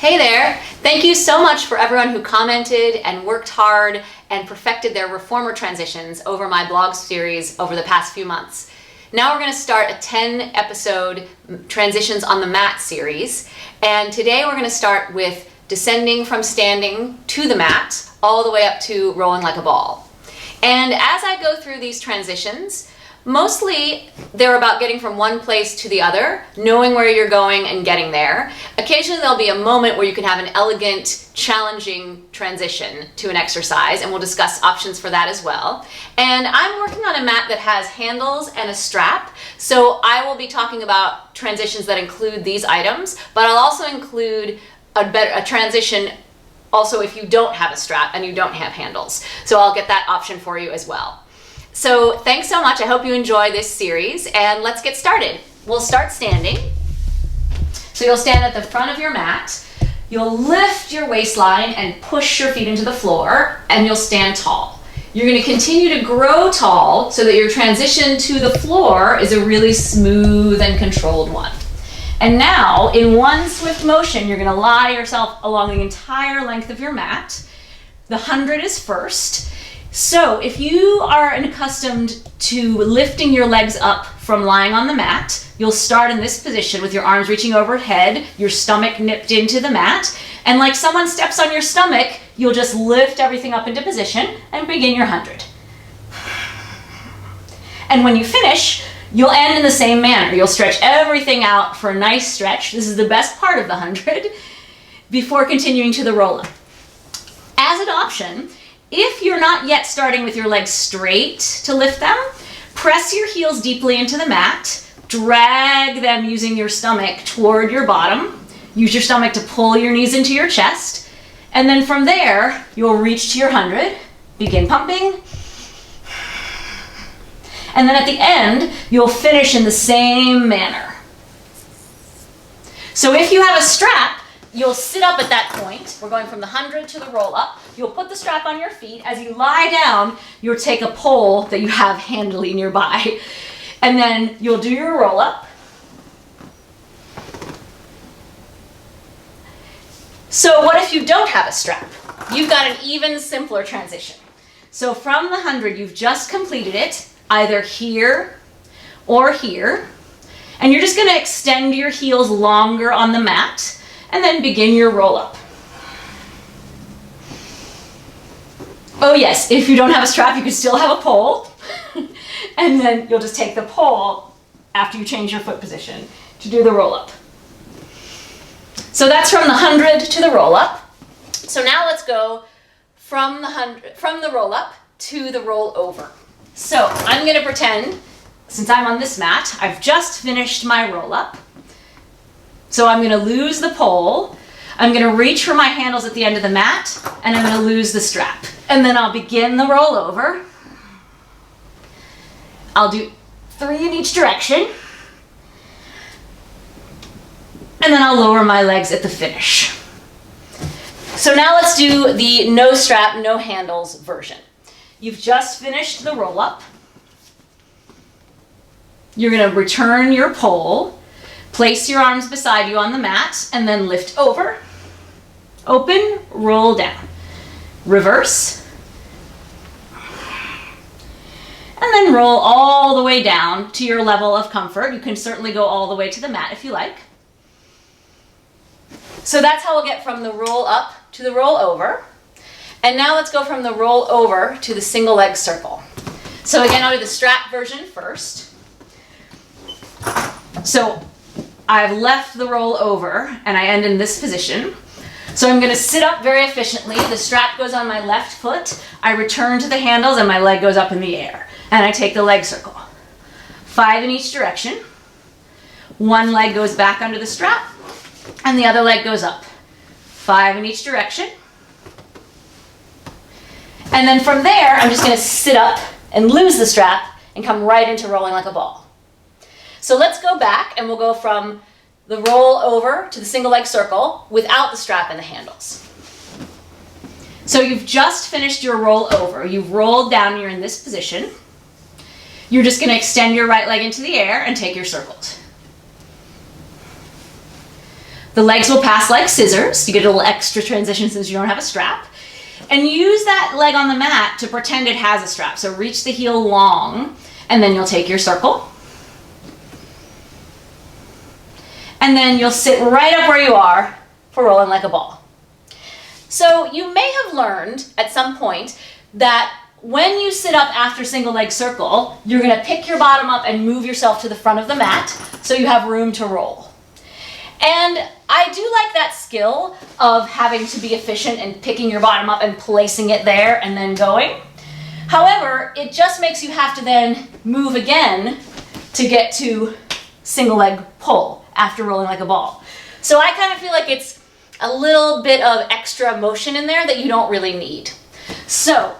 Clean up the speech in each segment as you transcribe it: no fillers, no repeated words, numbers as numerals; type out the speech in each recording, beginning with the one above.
Hey there! Thank you so much for everyone who commented and worked hard and perfected their reformer transitions over my blog series over the past few months. Now we're going to start a 10-episode Transitions on the Mat series, and today we're going to start with descending from standing to the mat all the way up to rolling like a ball. And as I go through these transitions, mostly they're about getting from one place to the other, knowing where you're going and getting there. Occasionally there'll be a moment where you can have an elegant, challenging transition to an exercise, and we'll discuss options for that as well. And I'm working on a mat that has handles and a strap, so I will be talking about transitions that include these items, but I'll also include a transition also if you don't have a strap and you don't have handles. So I'll get that option for you as well. So thanks so much. I hope you enjoy this series, and let's get started. We'll start standing. So you'll stand at the front of your mat. You'll lift your waistline and push your feet into the floor, and you'll stand tall. You're going to continue to grow tall so that your transition to the floor is a really smooth and controlled one. And now, in one swift motion, you're going to lie yourself along the entire length of your mat. The 100 is first. So if you are accustomed to lifting your legs up from lying on the mat, you'll start in this position with your arms reaching overhead, your stomach nipped into the mat, and like someone steps on your stomach, you'll just lift everything up into position and begin your 100. And when you finish, you'll end in the same manner. You'll stretch everything out for a nice stretch. This is the best part of the 100 before continuing to the roll-up. As an option, if you're not yet starting with your legs straight to lift them, press your heels deeply into the mat, drag them using your stomach toward your bottom, use your stomach to pull your knees into your chest, and then from there, you'll reach to your 100, begin pumping, and then at the end, you'll finish in the same manner. So if you have a strap, you'll sit up at that point. We're going from the 100 to the roll-up. You'll put the strap on your feet. As you lie down, you'll take a pole that you have handily nearby, and then you'll do your roll-up. So what if you don't have a strap? You've got an even simpler transition. So from the 100, you've just completed it, either here or here, and you're just going to extend your heels longer on the mat, and then begin your roll-up. Oh yes, if you don't have a strap, you can still have a pole. And then you'll just take the pole after you change your foot position to do the roll-up. So that's from the 100 to the roll-up. So now let's go from the roll-up to the roll-over. So I'm going to pretend, since I'm on this mat, I've just finished my roll-up. So I'm going to lose the pole, I'm going to reach for my handles at the end of the mat, and I'm going to lose the strap. And then I'll begin the rollover. I'll do 3 in each direction. And then I'll lower my legs at the finish. So now let's do the no strap, no handles version. You've just finished the roll-up. You're going to return your pole. Place your arms beside you on the mat, and then lift over, open, roll down, reverse, and then roll all the way down to your level of comfort. You can certainly go all the way to the mat if you like. So that's how we'll get from the roll up to the roll over. And now let's go from the roll over to the single leg circle. So again, I'll do the strap version first. So I've left the roll over and I end in this position. So I'm going to sit up very efficiently. The strap goes on my left foot. I return to the handles and my leg goes up in the air. And I take the leg circle. 5 in each direction. One leg goes back under the strap and the other leg goes up. 5 in each direction. And then from there, I'm just going to sit up and lose the strap and come right into rolling like a ball. So let's go back and we'll go from the roll over to the single leg circle without the strap and the handles. So you've just finished your roll over. You've rolled down, you're in this position. You're just going to extend your right leg into the air and take your circles. The The legs will pass like scissors. You get a little extra transition since you don't have a strap. And use that leg on the mat to pretend it has a strap. So reach the heel long, and then you'll take your circle. And then you'll sit right up where you are for rolling like a ball. So you may have learned at some point that when you sit up after single leg circle, you're going to pick your bottom up and move yourself to the front of the mat so you have room to roll. And I do like that skill of having to be efficient and picking your bottom up and placing it there and then going. However, it just makes you have to then move again to get to single leg pull after rolling like a ball. So I kind of feel like it's a little bit of extra motion in there that you don't really need. So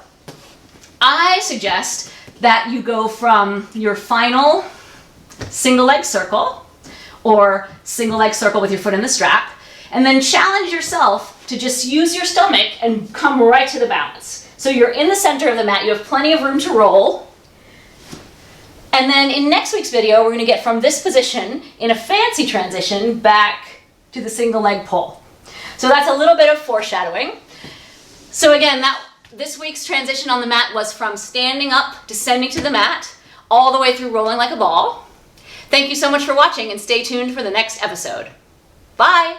I suggest that you go from your final single leg circle or single leg circle with your foot in the strap, and then challenge yourself to just use your stomach and come right to the balance. So you're in the center of the mat, you have plenty of room to roll. And then in next week's video, we're going to get from this position in a fancy transition back to the single leg pull. So that's a little bit of foreshadowing. So again, this week's transition on the mat was from standing up, descending to the mat, all the way through rolling like a ball. Thank you so much for watching, and stay tuned for the next episode. Bye!